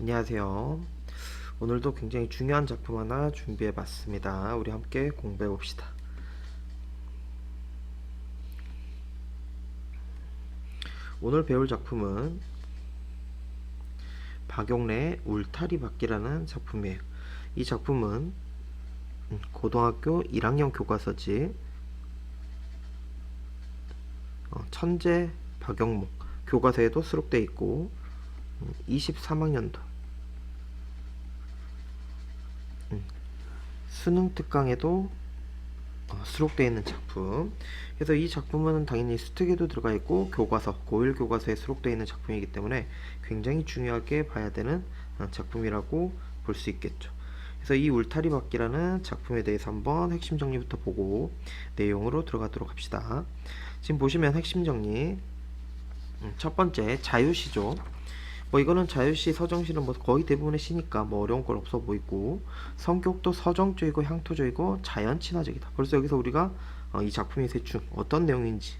안녕하세요. 오늘도 굉장히 중요한 작품 하나 준비해 봤습니다. 우리 함께 공부해 봅시다. 오늘 배울 작품은 박용래의 울타리받기라는 작품이에요. 이 작품은 고등학교 1학년 교과서지 천재 박영목 교과서에도 수록되어 있고 23학년도 수능 특강에도 수록되어 있는 작품. 그래서 이 작품은 당연히 수특에도 들어가 있고 교과서, 고1 교과서에 수록되어 있는 작품이기 때문에 굉장히 중요하게 봐야 되는 작품이라고 볼 수 있겠죠. 그래서 이 울타리받기라는 작품에 대해서 한번 핵심 정리부터 보고 내용으로 들어가도록 합시다. 지금 보시면 핵심 정리, 첫 번째 자유시죠. 이거는 자유시, 서정시는 거의 대부분의 시니까 어려운 건 없어 보이고, 성격도 서정적이고 향토적이고 자연 친화적이다. 벌써 여기서 우리가 이 작품이 대충 어떤 내용인지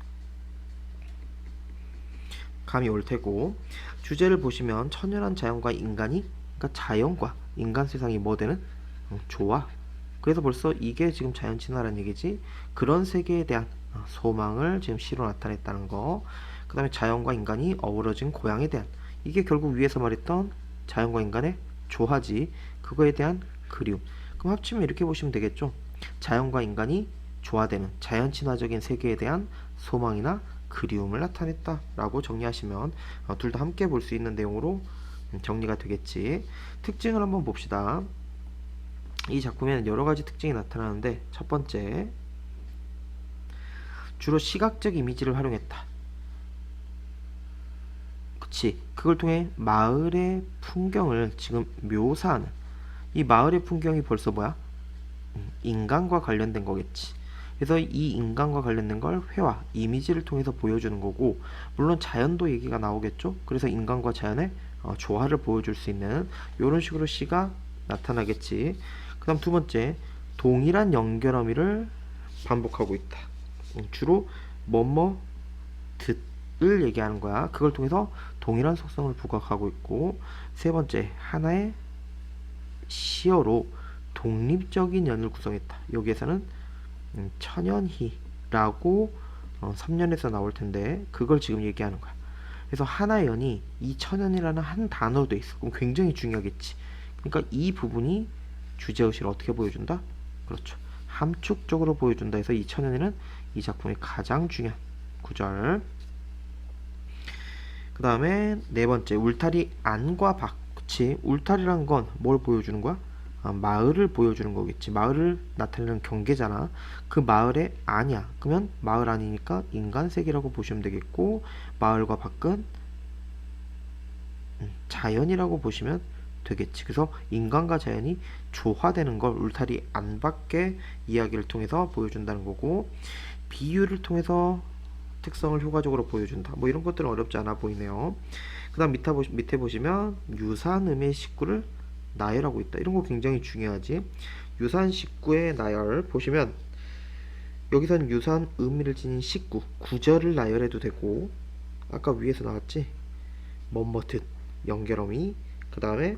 감이 올 테고, 주제를 보시면 천연한 자연과 인간이, 그러니까 자연과 인간 세상이 되는 조화. 그래서 벌써 이게 지금 자연 친화라는 얘기지. 그런 세계에 대한 소망을 지금 시로 나타냈다는 거. 그 다음에 자연과 인간이 어우러진 고향에 대한, 이게 결국 위에서 말했던 자연과 인간의 조화지. 그거에 대한 그리움. 그럼 합치면 이렇게 보시면 되겠죠. 자연과 인간이 조화되는 자연 친화적인 세계에 대한 소망이나 그리움을 나타냈다 라고 정리하시면 둘 다 함께 볼 수 있는 내용으로 정리가 되겠지. 특징을 한번 봅시다. 이 작품에는 여러 가지 특징이 나타나는데, 첫 번째, 주로 시각적 이미지를 활용했다. 그치. 그걸 통해 마을의 풍경을 지금 묘사하는, 이 마을의 풍경이 벌써 뭐야? 인간과 관련된 거겠지. 그래서 이 인간과 관련된 걸 회화, 이미지를 통해서 보여주는 거고, 물론 자연도 얘기가 나오겠죠. 그래서 인간과 자연의 조화를 보여줄 수 있는 이런 식으로 시가 나타나겠지. 그 다음 두 번째, 동일한 연결어미를 반복하고 있다. 주로 뭐뭐 듣을 얘기하는 거야. 그걸 통해서 동일한 속성을 부각하고 있고, 세 번째, 하나의 시어로 독립적인 연을 구성했다. 여기에서는 천연희라고 3년에서 나올 텐데 그걸 지금 얘기하는 거야. 그래서 하나의 연이 이 천연이라는 한 단어로 돼 있어. 그럼 굉장히 중요하겠지. 그러니까 이 부분이 주제의식을 어떻게 보여준다? 그렇죠. 함축적으로 보여준다 해서 이 천연이는 이 작품의 가장 중요한 구절. 그 다음에 네 번째, 울타리 안과 밖. 그치. 울타리란 건 뭘 보여주는 거야? 마을을 보여주는 거겠지. 마을을 나타내는 경계잖아. 그 마을의 안이야. 그러면 마을 안이니까 인간 세계라고 보시면 되겠고, 마을과 밖은 자연이라고 보시면 되겠지. 그래서 인간과 자연이 조화되는 걸 울타리 안밖의 이야기를 통해서 보여준다는 거고, 비유를 통해서 특성을 효과적으로 보여준다. 이런 것들은 어렵지 않아 보이네요. 그 다음 밑에 보시면 유사한 의미의 식구를 나열하고 있다. 이런 거 굉장히 중요하지. 유사한 식구의 나열 보시면 여기서는 유사한 의미를 지닌 식구, 구절을 나열해도 되고, 아까 위에서 나왔지? 뭐뭐듯, 연결어미, 그 다음에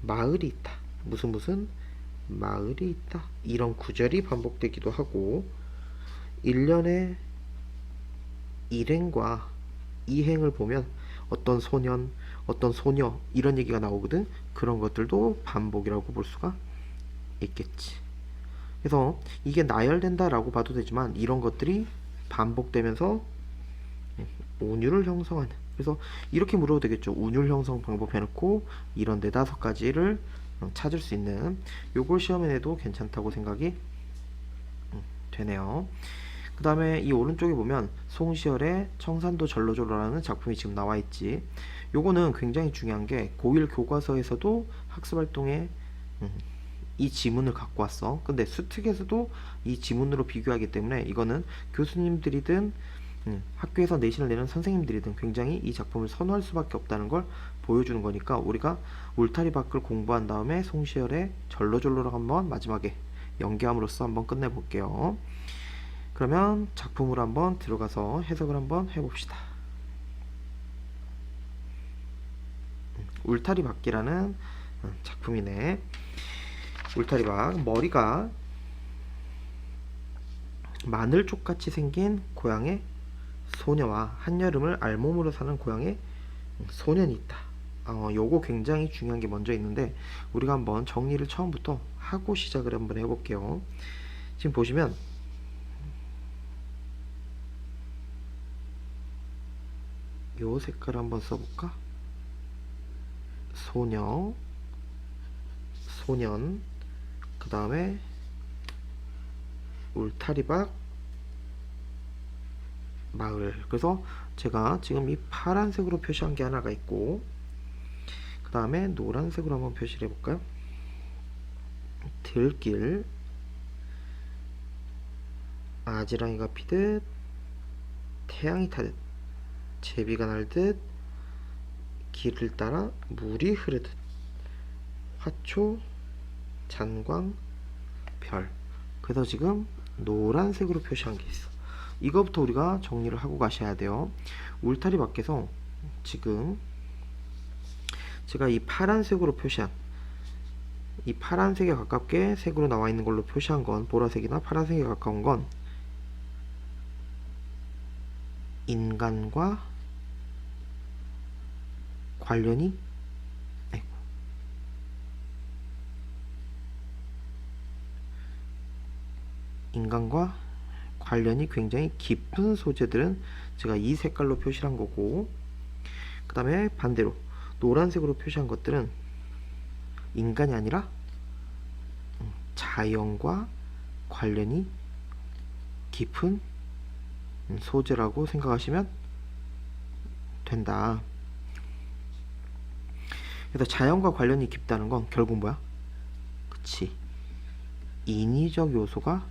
마을이 있다. 무슨 마을이 있다. 이런 구절이 반복되기도 하고, 일련의 일행과 이행을 보면 어떤 소년, 어떤 소녀 이런 얘기가 나오거든. 그런 것들도 반복이라고 볼 수가 있겠지. 그래서 이게 나열된다라고 봐도 되지만 이런 것들이 반복되면서 운율을 형성하는, 그래서 이렇게 물어도 되겠죠. 운율 형성 방법 해놓고 이런 네다섯 가지를 찾을 수 있는, 요걸 시험에 내도 괜찮다고 생각이 되네요. 그 다음에 이 오른쪽에 보면 송시열의 청산도 절로절로라는 작품이 지금 나와 있지. 요거는 굉장히 중요한 게 고1 교과서에서도 학습활동에 이 지문을 갖고 왔어. 근데 수특에서도 이 지문으로 비교하기 때문에 이거는 교수님들이든 학교에서 내신을 내는 선생님들이든 굉장히 이 작품을 선호할 수밖에 없다는 걸 보여주는 거니까, 우리가 울타리 밖을 공부한 다음에 송시열의 절로절로를 한번 마지막에 연기함으로써 한번 끝내볼게요. 그러면 작품으로 한번 들어가서 해석을 한번 해봅시다. 울타리박기라는 작품이네. 울타리박. 머리가 마늘쪽같이 생긴 고향의 소녀와 한여름을 알몸으로 사는 고향의 소년이 있다. 요거 굉장히 중요한 게 먼저 있는데 우리가 한번 정리를 처음부터 하고 시작을 한번 해볼게요. 지금 보시면 요 색깔 한번 써볼까? 소녀, 소년, 그 다음에 울타리박, 마을. 그래서 제가 지금 이 파란색으로 표시한 게 하나가 있고, 그 다음에 노란색으로 한번 표시를 해볼까요? 들길, 아지랑이가 피듯, 태양이 타듯, 제비가 날듯, 길을 따라 물이 흐르듯, 화초, 잔광, 별. 그래서 지금 노란색으로 표시한 게 있어. 이거부터 우리가 정리를 하고 가셔야 돼요. 울타리 밖에서 지금 제가 이 파란색으로 표시한, 이 파란색에 가깝게 색으로 나와 있는 걸로 표시한 건, 보라색이나 파란색에 가까운 건 인간과 관련이, 인간과 관련이 굉장히 깊은 소재들은 제가 이 색깔로 표시한 거고, 그 다음에 반대로 노란색으로 표시한 것들은 인간이 아니라 자연과 관련이 깊은 소재라고 생각하시면 된다. 그래서 자연과 관련이 깊다는 건 결국 뭐야? 그치, 인위적 요소가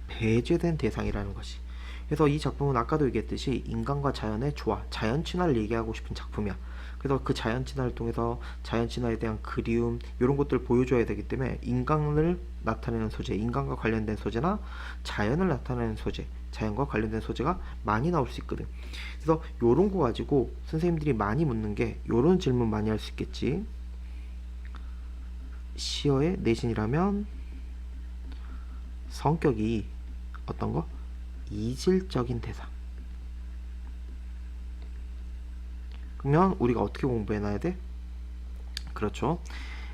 배제된 대상이라는 것이. 그래서 이 작품은 아까도 얘기했듯이 인간과 자연의 조화, 자연 친화를 얘기하고 싶은 작품이야. 그래서 그 자연 친화를 통해서 자연 친화에 대한 그리움, 이런 것들을 보여줘야 되기 때문에 인간을 나타내는 소재, 인간과 관련된 소재나 자연을 나타내는 소재, 자연과 관련된 소재가 많이 나올 수 있거든. 그래서 요런 거 가지고 선생님들이 많이 묻는 게, 요런 질문 많이 할 수 있겠지. 시어의 내신이라면 성격이 어떤 거? 이질적인 대상. 그러면 우리가 어떻게 공부해놔야 돼? 그렇죠.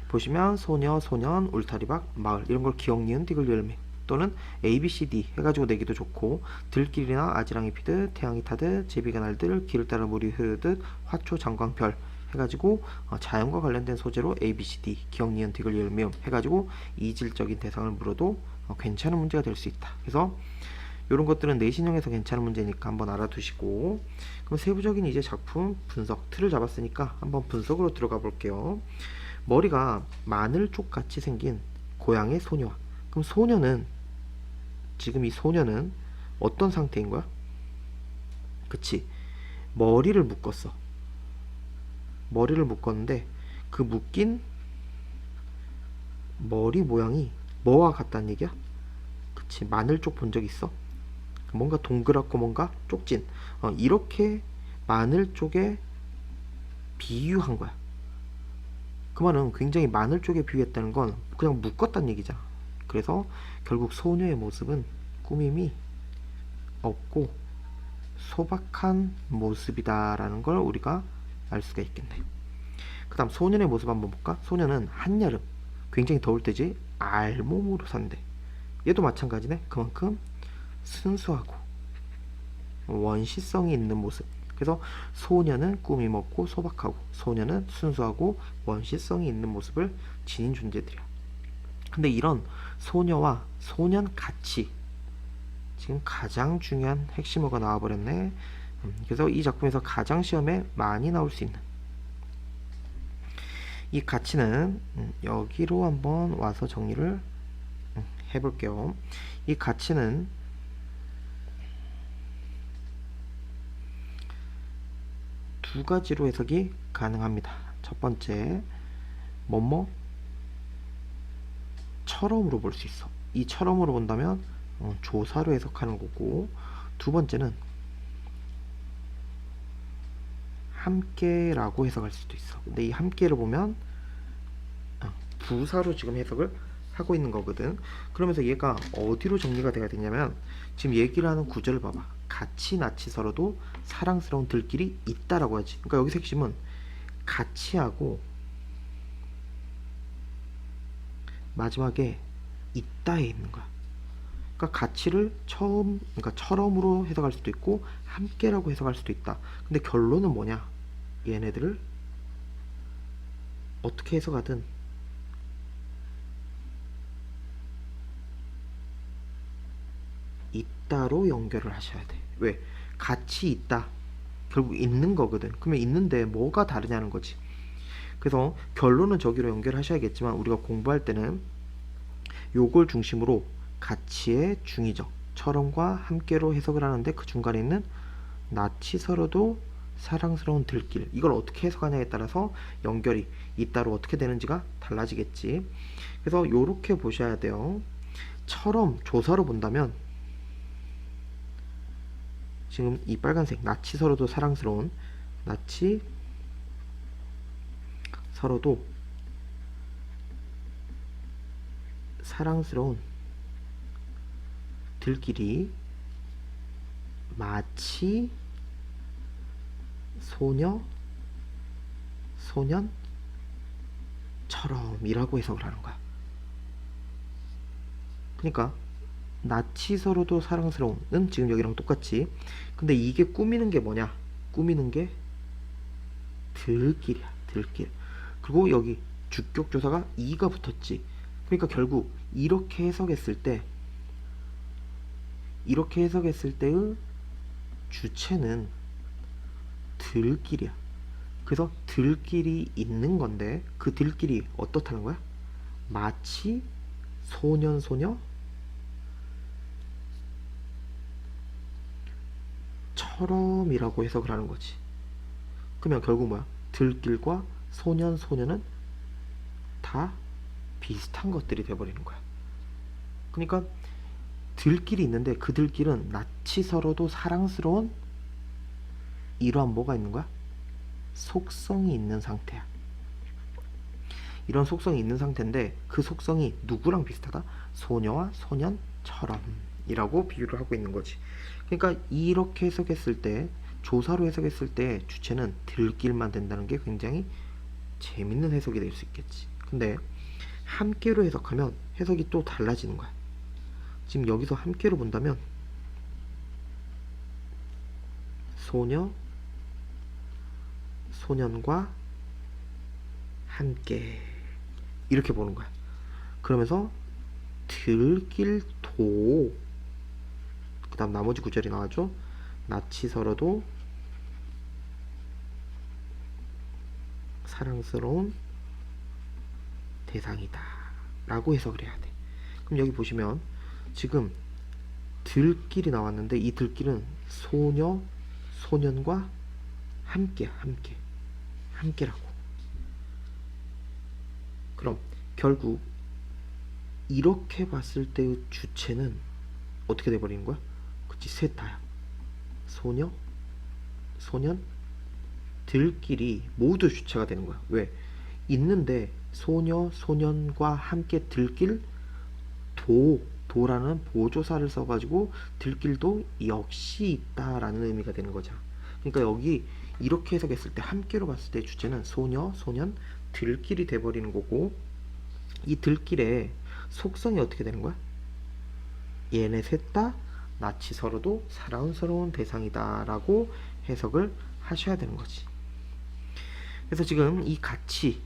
보시면 소녀, 소년, 울타리박, 마을, 이런 걸 기억, 니은, 디귿, 열매 또는 A, B, C, D 해가지고 내기도 좋고, 들길이나 아지랑이 피듯, 태양이 타듯, 제비가 날듯, 길을 따라 물이 흐르듯, 화초, 잔광, 별 해가지고 자연과 관련된 소재로 A, B, C, D, 기억, 니은, 디귿, 열매 해가지고 이질적인 대상을 물어도 괜찮은 문제가 될 수 있다. 그래서 이런 것들은 내신형에서 괜찮은 문제니까 한번 알아두시고, 그럼 세부적인 이제 작품 분석 틀을 잡았으니까 한번 분석으로 들어가 볼게요. 머리가 마늘쪽 같이 생긴 고향의 소녀. 그럼 소녀는, 지금 이 소녀는 어떤 상태인 거야? 그치, 머리를 묶었어. 머리를 묶었는데 그 묶인 머리 모양이 뭐와 같다는 얘기야? 그치, 마늘 쪽 본 적 있어? 뭔가 동그랗고 뭔가 쪽진, 이렇게 마늘 쪽에 비유한 거야. 그 말은 굉장히 마늘 쪽에 비유했다는 건 그냥 묶었다는 얘기잖아. 그래서 결국 소녀의 모습은 꾸밈이 없고 소박한 모습이다라는 걸 우리가 알 수가 있겠네. 그 다음 소년의 모습 한번 볼까? 소년은 한여름, 굉장히 더울 때지, 알몸으로 산대. 얘도 마찬가지네. 그만큼 순수하고 원시성이 있는 모습. 그래서 소년은 꾸밈 없고 소박하고, 소년은 순수하고 원시성이 있는 모습을 지닌 존재들이야. 근데 이런 소녀와 소년 같이 지금 가장 중요한 핵심어가 나와버렸네. 그래서 이 작품에서 가장 시험에 많이 나올 수 있는 이 가치는 여기로 한번 와서 정리를 해볼게요. 이 가치는 두 가지로 해석이 가능합니다. 첫 번째, 처럼으로 볼 수 있어. 이 처럼으로 본다면 조사로 해석하는 거고, 두 번째는 함께라고 해석할 수도 있어. 근데 이 함께를 보면 부사로 지금 해석을 하고 있는 거거든. 그러면서 얘가 어디로 정리가 돼야 되냐면 지금 얘기를 하는 구절을 봐봐. 같이 낯이 서로도 사랑스러운 들길이 있다라고 하지. 그러니까 여기서 핵심은 같이하고 마지막에 있다에 있는 거야. 그러니까 가치를 그러니까 처럼으로 해석할 수도 있고 함께라고 해석할 수도 있다. 근데 결론은 뭐냐? 얘네들을 어떻게 해석하든 있다로 연결을 하셔야 돼. 왜? 같이 있다. 결국 있는 거거든. 그러면 있는데 뭐가 다르냐는 거지. 그래서 결론은 저기로 연결하셔야겠지만 우리가 공부할 때는 요걸 중심으로 가치의 중의적, 처럼과 함께로 해석을 하는데 그 중간에 있는 낯이 서로도 사랑스러운 들길, 이걸 어떻게 해석하냐에 따라서 연결이 이따로 어떻게 되는지가 달라지겠지. 그래서 요렇게 보셔야 돼요. 처럼 조사로 본다면 지금 이 빨간색 낯이 서로도 사랑스러운, 낯이 서로도 사랑스러운 들길이 마치 소년처럼이라고 해석을 하는 거야. 그러니까 낯이 서로도 사랑스러운은 지금 여기랑 똑같지. 근데 이게 꾸미는 게 뭐냐? 꾸미는 게 들길이야. 들길. 그리고 여기 주격 조사가 이가 붙었지. 그러니까 결국 이렇게 해석했을 때의 주체는 들길이야. 그래서 들길이 있는 건데 그 들길이 어떻다는 거야? 마치 소년처럼이라고 해석을 하는 거지. 그러면 결국 뭐야? 들길과 소년은 다 비슷한 것들이 돼버리는 거야. 그러니까 들길이 있는데 그 들길은 낯이 서로도 사랑스러운 이러한 뭐가 있는 거야? 속성이 있는 상태야. 이런 속성이 있는 상태인데 그 속성이 누구랑 비슷하다? 소녀와 소년처럼 이라고 비유를 하고 있는 거지. 그러니까 이렇게 해석했을 때, 조사로 해석했을 때 주체는 들길만 된다는 게 굉장히 재밌는 해석이 될 수 있겠지. 근데 함께로 해석하면 해석이 또 달라지는 거야. 지금 여기서 함께로 본다면 소년과 함께 이렇게 보는 거야. 그러면서 들길도 그 다음 나머지 구절이 나와죠. 낯이 서로도 사랑스러운 대상이다 라고 해석을 해야 돼. 그럼 여기 보시면 지금 들길이 나왔는데 이 들길은 소년과 함께라고. 그럼 결국 이렇게 봤을 때의 주체는 어떻게 돼버리는 거야? 그치, 셋 다야. 소년, 들길이 모두 주체가 되는 거야. 왜? 있는데 소년과 함께 들길 도라는 보조사를 써가지고 들길도 역시 있다라는 의미가 되는 거죠. 그러니까 여기 이렇게 해석했을 때 함께로 봤을 때 주체는 소년, 들길이 돼버리는 거고, 이 들길의 속성이 어떻게 되는 거야? 얘네 셋 다 낯이 서로도 사랑스러운 대상이다 라고 해석을 하셔야 되는 거지. 그래서 지금 이 같이,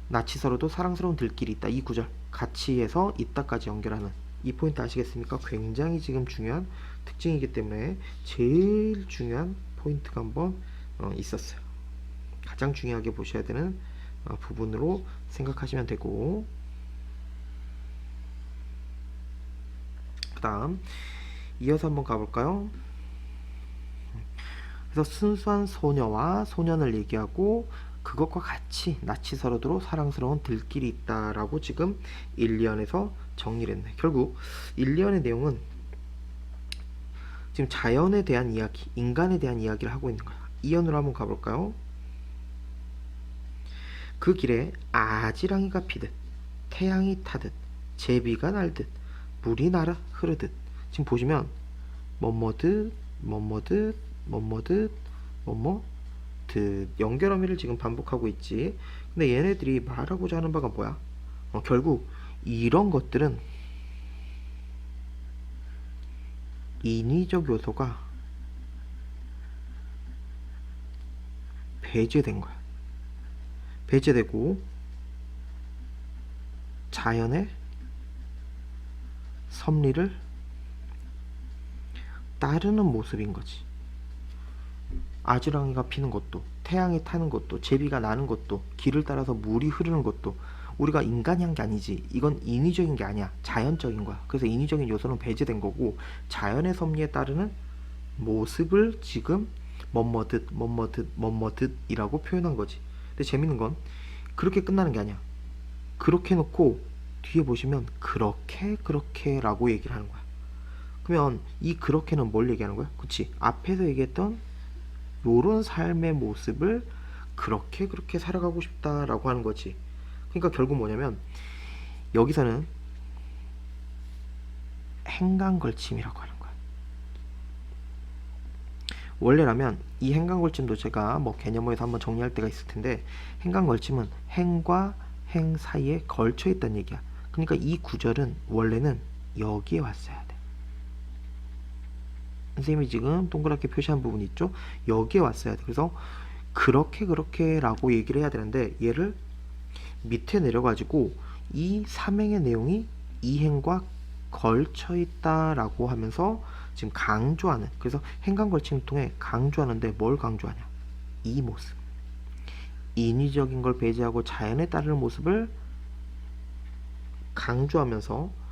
낯이 서로도 사랑스러운 들길이 있다, 이 구절 같이에서 있다까지 연결하는 이 포인트 아시겠습니까? 굉장히 지금 중요한 특징이기 때문에 제일 중요한 포인트가 한번 있었어요. 가장 중요하게 보셔야 되는 부분으로 생각하시면 되고, 그 다음 이어서 한번 가볼까요? 그래서 순수한 소녀와 소년을 얘기하고 그것과 같이 낯이 서로도 사랑스러운 들길이 있다라고 지금 1, 2연에서 정리를 했네. 결국 1, 2연의 내용은 지금 자연에 대한 이야기, 인간에 대한 이야기를 하고 있는 거야. 이연으로 한번 가볼까요? 그 길에 아지랑이가 피듯 태양이 타듯 제비가 날듯 물이 날아 흐르듯. 지금 보시면 뭐뭐듯 뭐뭐듯 뭐뭐듯 뭐뭐듯 연결어미를 지금 반복하고 있지. 근데 얘네들이 말하고자 하는 바가 뭐야? 결국 이런 것들은 인위적 요소가 배제된 거야. 배제되고 자연의 섭리를 따르는 모습인 거지. 아지랑이가 피는 것도, 태양이 타는 것도, 제비가 나는 것도, 길을 따라서 물이 흐르는 것도 우리가 인간이 한 게 아니지. 이건 인위적인 게 아니야. 자연적인 거야. 그래서 인위적인 요소는 배제된 거고 자연의 섭리에 따르는 모습을 지금 뭐뭐듯 뭐뭐듯 뭐뭐듯이라고 표현한 거지. 근데 재밌는 건 그렇게 끝나는 게 아니야. 그렇게 놓고 뒤에 보시면 그렇게 라고 얘기를 하는 거야. 그러면 이 그렇게는 뭘 얘기하는 거야? 그치? 앞에서 얘기했던 요런 삶의 모습을 그렇게 살아가고 싶다라고 하는 거지. 그러니까 결국 뭐냐면 여기서는 행간걸침이라고 하는 거야. 원래라면 이 행간걸침도 제가 뭐 개념어에서 한번 정리할 때가 있을 텐데, 행간걸침은 행과 행 사이에 걸쳐 있다는 얘기야. 그러니까 이 구절은 원래는 여기에 왔어야 돼. 선생님이 지금 동그랗게 표시한 부분 있죠? 여기에 왔어야 돼. 그래서 그렇게 라고 얘기를 해야 되는데 얘를 밑에 내려가지고 이 삼행의 내용이 이 행과 걸쳐 있다라고 하면서 지금 강조하는, 그래서 행간걸침을 통해 강조하는데 뭘 강조하냐? 이 모습, 인위적인 걸 배제하고 자연에 따르는 모습을 강조하면서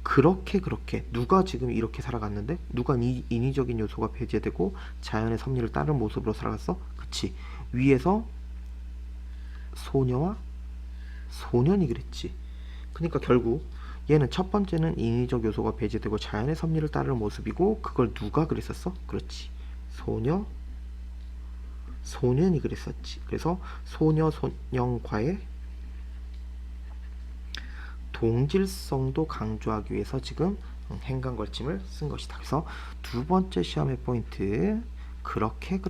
그렇게 누가 지금 이렇게 살아갔는데 누가 인위적인 요소가 배제되고 자연의 섭리를 따르는 모습으로 살아갔어? 그치, 위에서 소녀와 소년이 그랬지. 그러니까 결국 얘는 첫 번째는 인위적 요소가 배제되고 자연의 섭리를 따르는 모습이고, 그걸 누가 그랬었어? 그렇지, 소녀 소년이 그랬었지. 그래서 소녀 소년과의 동질성도 강조하기 위해서 지금 행간걸침을 쓴 것이다. 그래서 두 번째 시험의 포인트, 그렇게.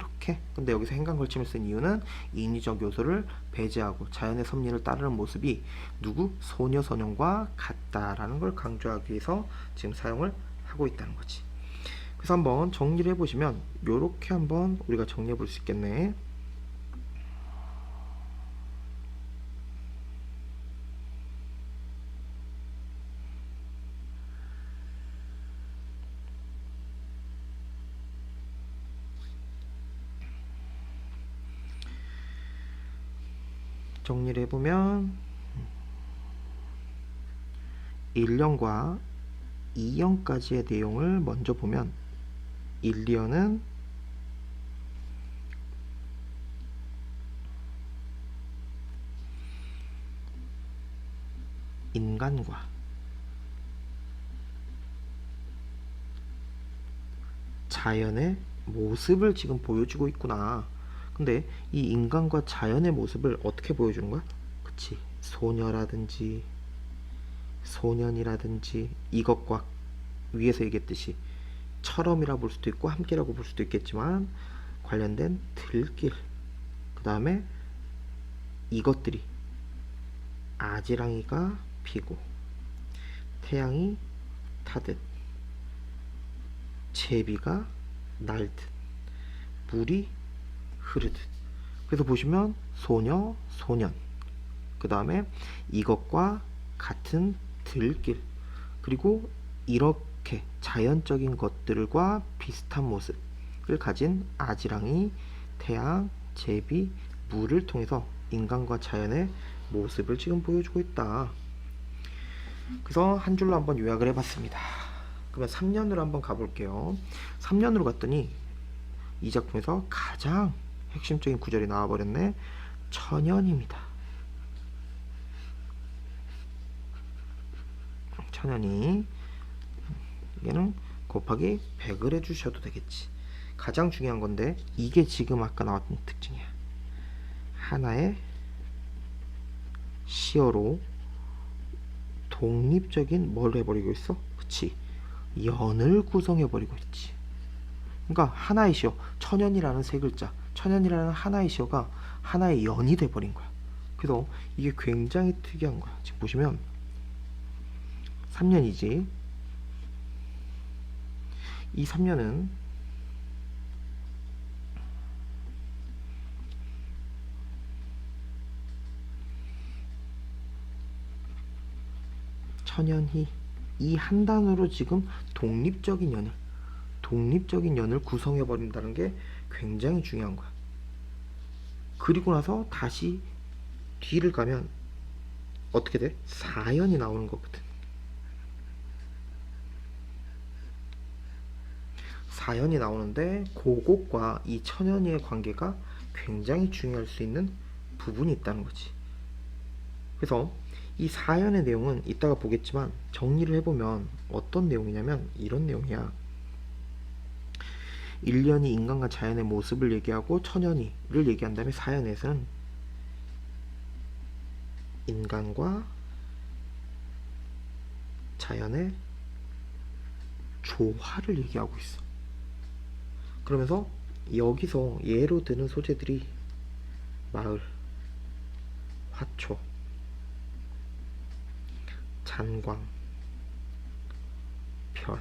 근데 여기서 행간걸침을 쓴 이유는 인위적 요소를 배제하고 자연의 섭리를 따르는 모습이 누구? 소녀 소년과 같다라는 걸 강조하기 위해서 지금 사용을 하고 있다는 거지. 그래서 한번 정리를 해보시면 요렇게 한번 우리가 정리해 볼 수 있겠네. 정리를 해보면 1년과 2년까지의 내용을 먼저 보면 1, 2년은 인간과 자연의 모습을 지금 보여주고 있구나. 근데 이 인간과 자연의 모습을 어떻게 보여주는 거야? 그치, 소녀라든지 소년이라든지 이것과 위에서 얘기했듯이 처럼이라 볼 수도 있고 함께라고 볼 수도 있겠지만 관련된 들길, 그 다음에 이것들이 아지랑이가 피고 태양이 타듯 제비가 날듯 물이 흐르듯. 그래서 보시면 소녀 소년, 그 다음에 이것과 같은 들길, 그리고 이렇게 자연적인 것들과 비슷한 모습을 가진 아지랑이, 태양, 제비, 물을 통해서 인간과 자연의 모습을 지금 보여주고 있다. 그래서 한 줄로 한번 요약을 해봤습니다. 그러면 3년으로 한번 가볼게요. 3년으로 갔더니 이 작품에서 가장 핵심적인 구절이 나와버렸네. 천연입니다. 천연이, 얘는 곱하기 100을 해주셔도 되겠지. 가장 중요한 건데 이게 지금 아까 나왔던 특징이야. 하나의 시어로 독립적인 뭘 해버리고 있어? 그치, 연을 구성해버리고 있지. 그러니까 하나의 시어, 천연이라는 세 글자, 천연이라는 하나의 시어가 하나의 연이 돼버린 거야. 그래서 이게 굉장히 특이한 거야. 지금 보시면 3년이지. 이 3년은 천연히, 이 한 단어로 지금 독립적인 연을 구성해 버린다는 게 굉장히 중요한 거야. 그리고 나서 다시 뒤를 가면 어떻게 돼? 4연이 나오는 거거든. 4연이 나오는데 그것과 이 천연이의 관계가 굉장히 중요할 수 있는 부분이 있다는 거지. 그래서 이 4연의 내용은 이따가 보겠지만 정리를 해보면 어떤 내용이냐면 이런 내용이야. 1년이 인간과 자연의 모습을 얘기하고 천연이를 얘기한 다음에 4연에서는 인간과 자연의 조화를 얘기하고 있어. 그러면서 여기서 예로 드는 소재들이 마을, 화초, 잔광, 별.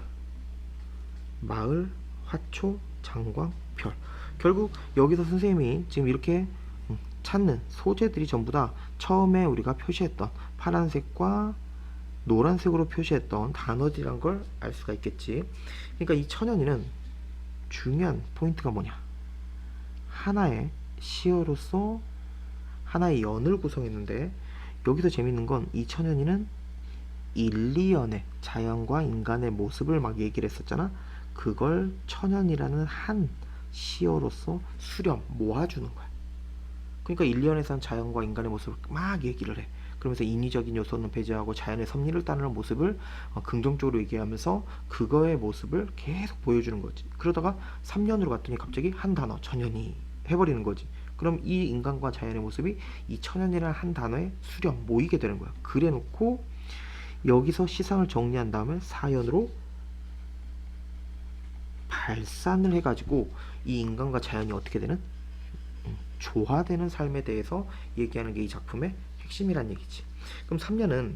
마을, 화초, 잔광, 별. 결국 여기서 선생님이 지금 이렇게 찾는 소재들이 전부 다 처음에 우리가 표시했던 파란색과 노란색으로 표시했던 단어들이란 걸 알 수가 있겠지. 그러니까 이 천연이는 중요한 포인트가 뭐냐, 하나의 시어로서 하나의 연을 구성했는데 여기서 재밌는 건 이 천연이는 1, 2연의 자연과 인간의 모습을 막 얘기를 했었잖아. 그걸 천연이라는 한 시어로서 수렴 모아주는 거야. 그러니까 1, 2연에서는 자연과 인간의 모습을 막 얘기를 해. 그러면서 인위적인 요소는 배제하고 자연의 섭리를 따르는 모습을 긍정적으로 얘기하면서 그거의 모습을 계속 보여주는 거지. 그러다가 3년으로 갔더니 갑자기 한 단어 천연이 해버리는 거지. 그럼 이 인간과 자연의 모습이 이 천연이라는 한 단어에 수렴 모이게 되는 거야. 그래 놓고 여기서 시상을 정리한 다음에 4연으로 발산을 해가지고 이 인간과 자연이 어떻게 되는 조화되는 삶에 대해서 얘기하는 게 이 작품의 핵심이란 얘기지. 그럼 3년은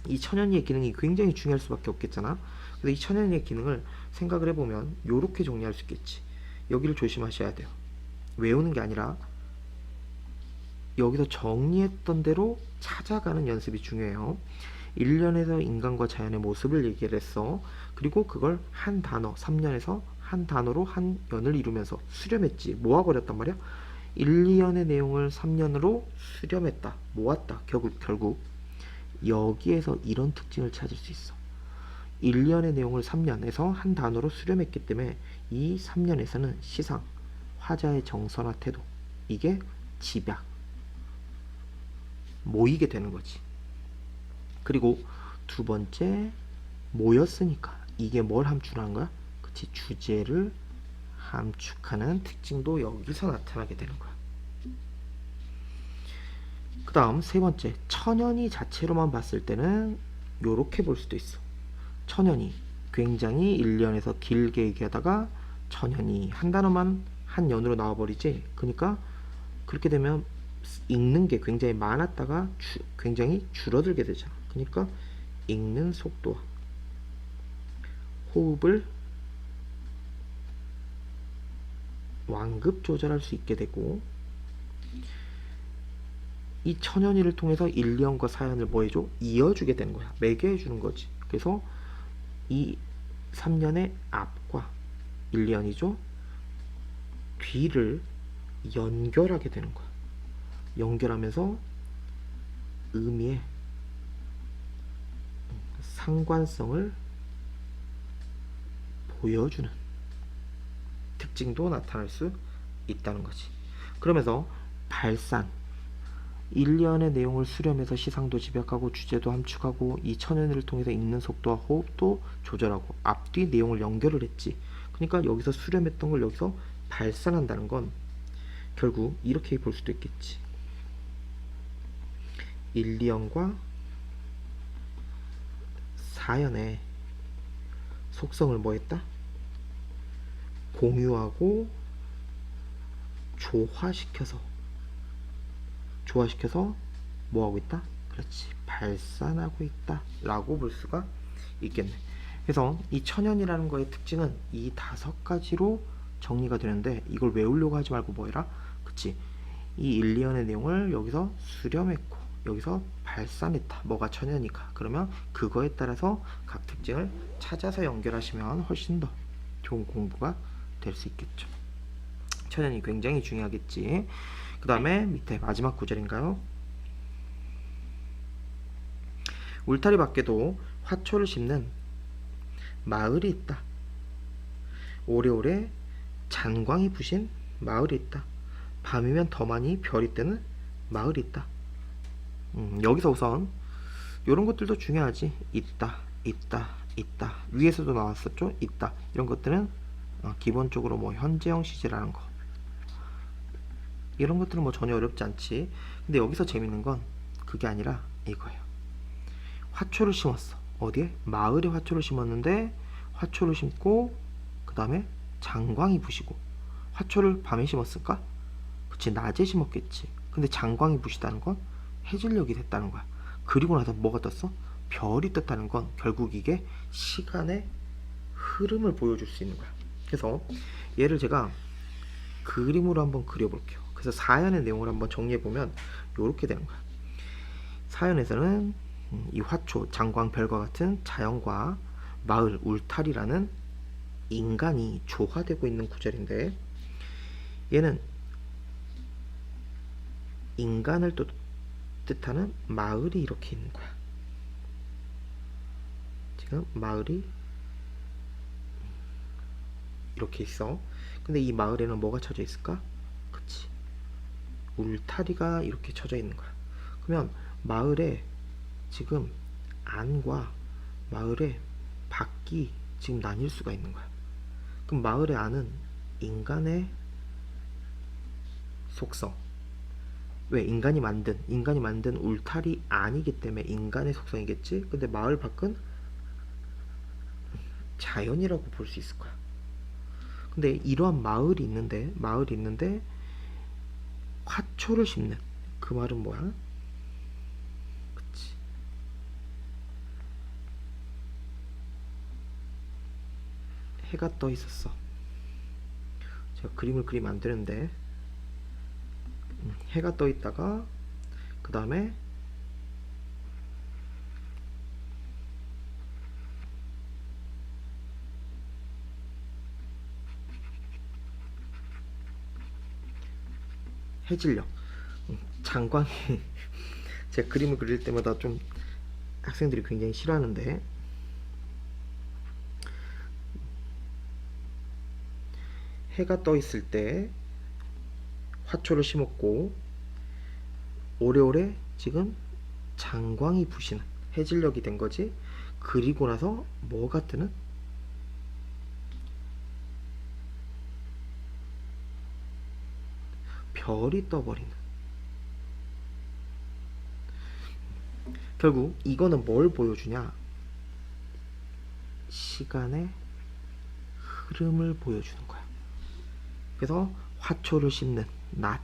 이 천연이의 기능이 굉장히 중요할 수밖에 없겠잖아. 그래서 이 천연이의 기능을 생각을 해보면 요렇게 정리할 수 있겠지. 여기를 조심하셔야 돼요. 외우는 게 아니라 여기서 정리했던 대로 찾아가는 연습이 중요해요. 1년에서 인간과 자연의 모습을 얘기를 했어. 그리고 그걸 한 단어, 3년에서 한 단어로 한 연을 이루면서 수렴했지. 모아버렸단 말이야. 1, 2년의 내용을 3년으로 수렴했다. 모았다. 결국 여기에서 이런 특징을 찾을 수 있어. 1년의 내용을 3년에서 한 단어로 수렴했기 때문에 이 3년에서는 시상, 화자의 정서나 태도, 이게 집약, 모이게 되는 거지. 그리고 두 번째, 모였으니까 이게 뭘 함축하는 거야? 그치, 주제를 함축하는 특징도 여기서 나타나게 되는 거야. 그 다음 세 번째, 천연이 자체로만 봤을 때는 요렇게 볼 수도 있어. 천연이 굉장히 1년에서 길게 얘기하다가 천연이 한 단어만 한 연으로 나와버리지. 그러니까 그렇게 되면 읽는 게 굉장히 많았다가 굉장히 줄어들게 되잖아. 그러니까 읽는 속도와 호흡을 완급 조절할 수 있게 되고, 이 천연이를 통해서 1, 2연과 4연을 뭐 해줘? 이어주게 되는 거야. 매개해 주는 거지. 그래서 이 3년의 앞과 1, 2연이죠. 뒤를 연결하게 되는 거야. 연결하면서 의미의 상관성을 보여주는 특징도 나타날 수 있다는 거지. 그러면서 발산, 1년의 내용을 수렴해서 시상도 집약하고 주제도 함축하고 이 천연을 통해서 읽는 속도와 호흡도 조절하고 앞뒤 내용을 연결을 했지. 그러니까 여기서 수렴했던 걸 여기서 발산한다는 건 결국 이렇게 볼 수도 있겠지. 1, 2연과 4연의 속성을 뭐 했다? 공유하고 조화시켜서 뭐 하고 있다? 그렇지, 발산하고 있다 라고 볼 수가 있겠네. 그래서 이 천연이라는 거의 특징은 이 5가지로 정리가 되는데, 이걸 외우려고 하지 말고 뭐 해라? 그치, 이 1, 2연의 내용을 여기서 수렴했고 여기서 발산했다. 뭐가 천연이니까. 그러면 그거에 따라서 각 특징을 찾아서 연결하시면 훨씬 더 좋은 공부가 될 수 있겠죠. 천연이 굉장히 중요하겠지. 그 다음에 밑에 마지막 구절인가요? 울타리 밖에도 화초를 심는 마을이 있다. 오래오래 잔광이 부신 마을이 있다. 밤이면 더 많이 별이 뜨는 마을이 있다. 여기서 우선 이런 것들도 중요하지. 있다, 있다, 있다. 위에서도 나왔었죠. 있다. 이런 것들은 기본적으로 뭐 현재형 시제라는 거, 이런 것들은 뭐 전혀 어렵지 않지. 근데 여기서 재밌는 건 그게 아니라 이거예요. 화초를 심었어. 어디에? 마을에 화초를 심었는데, 화초를 심고 그 다음에 장광이 부시고. 화초를 밤에 심었을까? 그치, 낮에 심었겠지. 근데 장광이 부시다는 건 해질녘이 됐다는 거야. 그리고 나서 뭐가 떴어? 별이 떴다는 건 결국 이게 시간의 흐름을 보여줄 수 있는 거야. 그래서 얘를 제가 그림으로 한번 그려볼게요. 그래서 4연의 내용을 한번 정리해보면 이렇게 되는 거야. 4연에서는 이 화초, 장광, 별과 같은 자연과 마을, 울타리라는 인간이 조화되고 있는 구절인데, 얘는 인간을 또 뜻하는 마을이 이렇게 있는 거야. 지금 마을이 이렇게 있어. 근데 이 마을에는 뭐가 쳐져 있을까? 그치, 울타리가 이렇게 쳐져 있는 거야. 그러면 마을에 지금 안과 마을의 밖이 지금 나뉠 수가 있는 거야. 그럼 마을의 안은 인간의 속성, 왜? 인간이 만든 울타리 안이기 때문에 인간의 속성이겠지. 근데 마을 밖은 자연이라고 볼 수 있을 거야. 근데 이러한 마을이 있는데 화초를 심는 그 말은 뭐야? 그치, 해가 떠 있었어. 제가 그림을 그리면 안 되는데, 해가 떠 있다가 그 다음에 해질녘, 장광이 제가 그림을 그릴 때마다 좀 학생들이 굉장히 싫어하는데, 해가 떠 있을 때 화초를 심었고 오래오래 지금 장광이 부시는 해질녘이 된 거지. 그리고 나서 뭐가 뜨는? 별이 떠버리는. 결국 이거는 뭘 보여주냐? 시간의 흐름을 보여주는 거야. 그래서 화초를 심는 낮,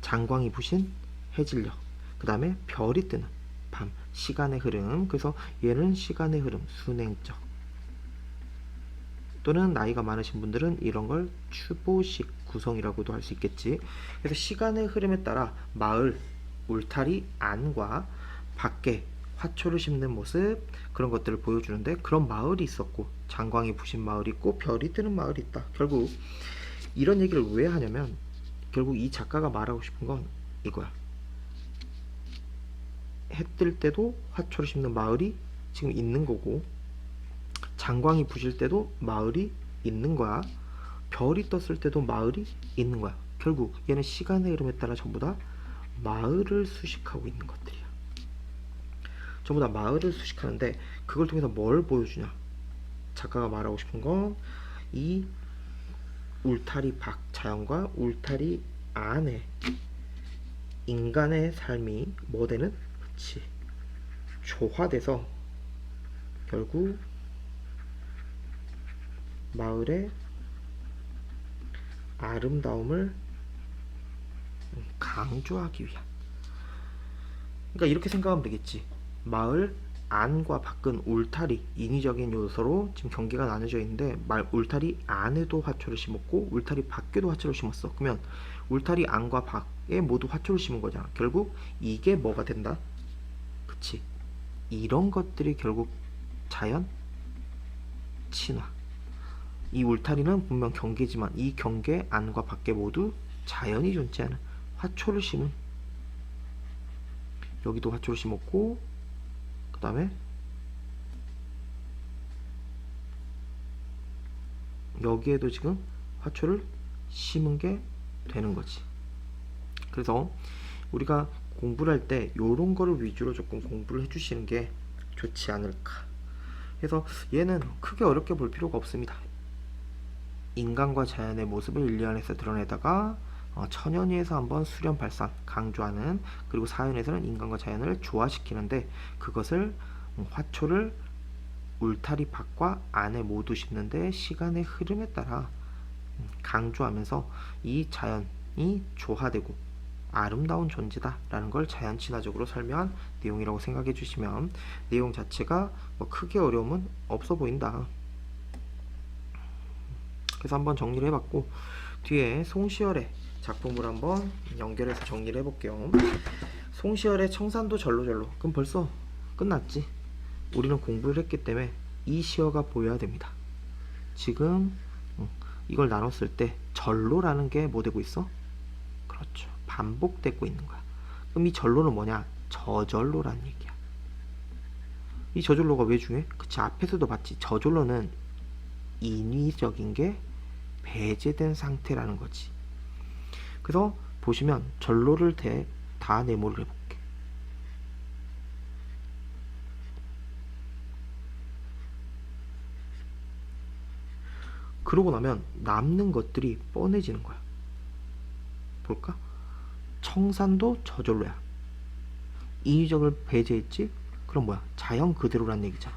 장광이 부신 해질녘, 그 다음에 별이 뜨는 밤, 시간의 흐름. 그래서 얘는 시간의 흐름, 순행적, 또는 나이가 많으신 분들은 이런 걸 추보식 구성이라고도 할 수 있겠지. 그래서 시간의 흐름에 따라 마을, 울타리 안과 밖에 화초를 심는 모습, 그런 것들을 보여주는데, 그런 마을이 있었고 장광이 부신 마을이 있고 별이 뜨는 마을이 있다. 결국 이런 얘기를 왜 하냐면, 결국 이 작가가 말하고 싶은 건 이거야. 해 뜰 때도 화초를 심는 마을이 지금 있는 거고, 장광이 부실 때도 마을이 있는 거야. 별이 떴을 때도 마을이 있는 거야. 결국 얘는 시간의 흐름에 따라 전부 다 마을을 수식하고 있는 것들이야. 전부 다 마을을 수식하는데, 그걸 통해서 뭘 보여주냐? 작가가 말하고 싶은 건 이 울타리 밖 자연과 울타리 안에 인간의 삶이 뭐 되는? 그치. 조화돼서 결국 마을의 아름다움을 강조하기 위한. 그러니까 이렇게 생각하면 되겠지. 마을 안과 밖은 울타리, 인위적인 요소로 지금 경계가 나눠져 있는데 울타리 안에도 화초를 심었고 울타리 밖에도 화초를 심었어. 그러면 울타리 안과 밖에 모두 화초를 심은 거잖아. 결국 이게 뭐가 된다? 그치. 이런 것들이 결국 자연 친화. 이 울타리는 분명 경계지만 이 경계 안과 밖에 모두 자연이 존재하는 화초를 심은, 여기도 화초를 심었고 그 다음에 여기에도 지금 화초를 심은 게 되는 거지. 그래서 우리가 공부를 할 때 요런 거를 위주로 조금 공부를 해주시는 게 좋지 않을까. 그래서 얘는 크게 어렵게 볼 필요가 없습니다. 인간과 자연의 모습을 일리안에서 드러내다가 천연위에서 한번 수련 발산 강조하는, 그리고 사연에서는 인간과 자연을 조화시키는데 그것을 화초를 울타리 밖과 안에 모두 심는데 시간의 흐름에 따라 강조하면서 이 자연이 조화되고 아름다운 존재다 라는 걸 자연 친화적으로 설명한 내용이라고 생각해 주시면 내용 자체가 뭐 크게 어려움은 없어 보인다. 그래서 한번 정리를 해봤고 뒤에 송시열의 작품을 한번 연결해서 정리를 해볼게요. 송시열의 청산도 절로절로. 그럼 벌써 끝났지. 우리는 공부를 했기 때문에 이 시어가 보여야 됩니다. 지금 이걸 나눴을 때 절로라는 게 뭐 되고 있어? 그렇죠. 반복되고 있는 거야. 그럼 이 절로는 뭐냐? 저절로라는 얘기야. 이 저절로가 왜 중요해? 그치, 앞에서도 봤지. 저절로는 인위적인 게 배제된 상태라는 거지. 그래서 보시면 절로를 다 네모를 해볼게. 그러고 나면 남는 것들이 뻔해지는 거야. 볼까? 청산도 저절로야. 인위적을 배제했지? 그럼 뭐야? 자연 그대로란 얘기잖아.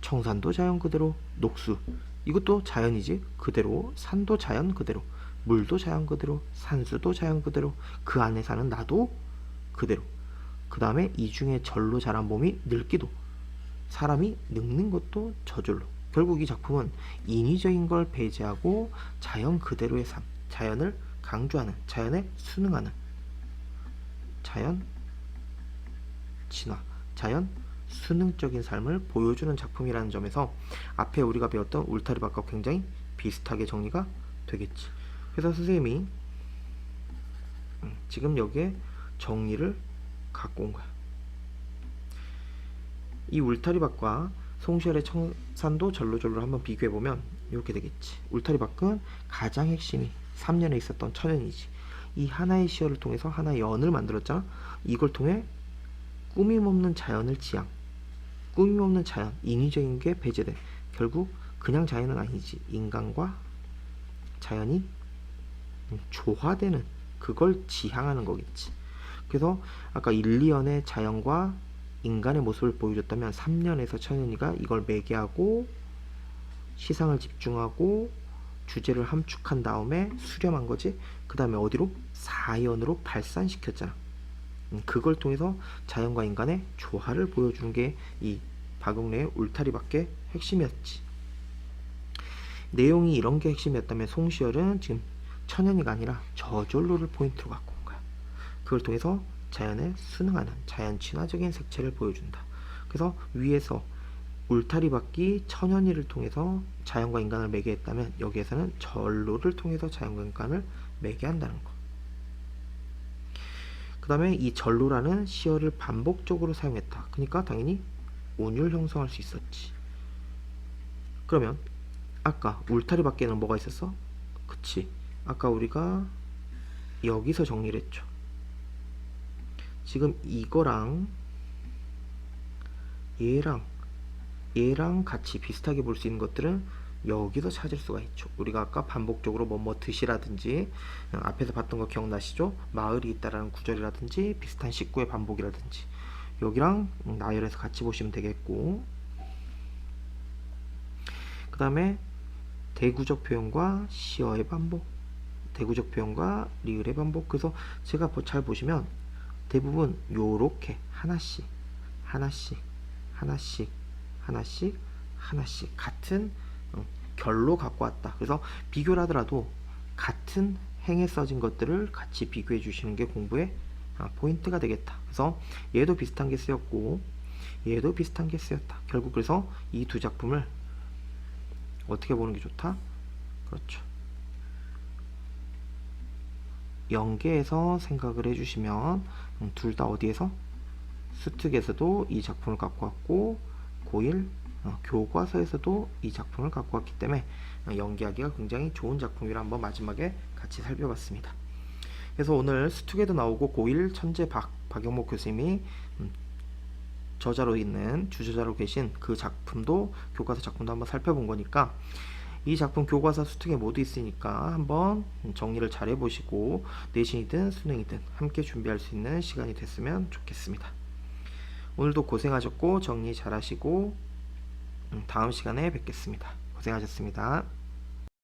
청산도 자연 그대로, 녹수 이것도 자연이지 그대로, 산도 자연 그대로, 물도 자연 그대로, 산수도 자연 그대로, 그 안에 사는 나도 그대로. 그 다음에 이 중에 절로 자란 몸이 늙기도, 사람이 늙는 것도 저절로. 결국 이 작품은 인위적인 걸 배제하고 자연 그대로의 삶, 자연을 강조하는, 자연에 순응하는, 자연 친화, 자연 순응적인 삶을 보여주는 작품이라는 점에서 앞에 우리가 배웠던 울타리 밖과 굉장히 비슷하게 정리가 되겠지. 그래서 선생님이 지금 여기에 정리를 갖고 온 거야. 이 울타리 밖과 송시열의 청산도 절로절로를 한번 비교해보면 이렇게 되겠지. 울타리 밖은 가장 핵심이 3년에 있었던 천연이지. 이 하나의 시열을 통해서 하나의 연을 만들었잖아. 이걸 통해 꾸밈없는 자연을 지향, 꾸밈없는 자연, 인위적인 게 배제돼. 결국 그냥 자연은 아니지. 인간과 자연이 조화되는, 그걸 지향하는 거겠지. 그래서 아까 1, 2년의 자연과 인간의 모습을 보여줬다면 3년에서 천연이가 이걸 매개하고 시상을 집중하고 주제를 함축한 다음에 수렴한 거지. 그 다음에 어디로? 4연으로 발산시켰잖아. 그걸 통해서 자연과 인간의 조화를 보여주는 게 이 박용래의 울타리밖에 핵심이었지. 내용이 이런 게 핵심이었다면 송시열은 지금 천연이가 아니라 저절로를 포인트로 갖고 온 거야. 그걸 통해서 자연에 순응하는 자연 친화적인 색채를 보여준다. 그래서 위에서 울타리밖이 천연이를 통해서 자연과 인간을 매개했다면 여기에서는 절로를 통해서 자연과 인간을 매개한다는 거. 그 다음에 이 절로라는 시어를 반복적으로 사용했다. 그러니까 당연히 운율 형성할 수 있었지. 그러면 아까 울타리 밖에는 뭐가 있었어? 그치, 아까 우리가 여기서 정리를 했죠. 지금 이거랑 얘랑 같이 비슷하게 볼 수 있는 것들은 여기서 찾을 수가 있죠. 우리가 아까 반복적으로 뭐뭐 드시라든지 앞에서 봤던 거 기억나시죠? 마을이 있다라는 구절이라든지 비슷한 식구의 반복이라든지 여기랑 나열해서 같이 보시면 되겠고, 그 다음에 대구적 표현과 시어의 반복, 대구적 표현과 리을의 반복. 그래서 제가 잘 보시면 대부분 요렇게 하나씩 하나씩 하나씩 하나씩 하나씩 같은 결로 갖고 왔다. 그래서 비교를 하더라도 같은 행에 써진 것들을 같이 비교해 주시는 게 공부의 포인트가 되겠다. 그래서 얘도 비슷한 게 쓰였고 얘도 비슷한 게 쓰였다. 결국 그래서 이 두 작품을 어떻게 보는 게 좋다? 그렇죠. 연계해서 생각을 해주시면 둘 다 어디에서? 수특에서도 이 작품을 갖고 왔고 고1 교과서에서도 이 작품을 갖고 왔기 때문에 연기하기가 굉장히 좋은 작품이라 한번 마지막에 같이 살펴봤습니다. 그래서 오늘 수특에도 나오고 고1 천재 박영목 교수님이 저자로 있는 주저자로 계신 그 작품도 교과서 작품도 한번 살펴본 거니까 이 작품 교과서 수특에 모두 있으니까 한번 정리를 잘 해보시고 내신이든 수능이든 함께 준비할 수 있는 시간이 됐으면 좋겠습니다. 오늘도 고생하셨고 정리 잘 하시고 다음 시간에 뵙겠습니다. 고생하셨습니다.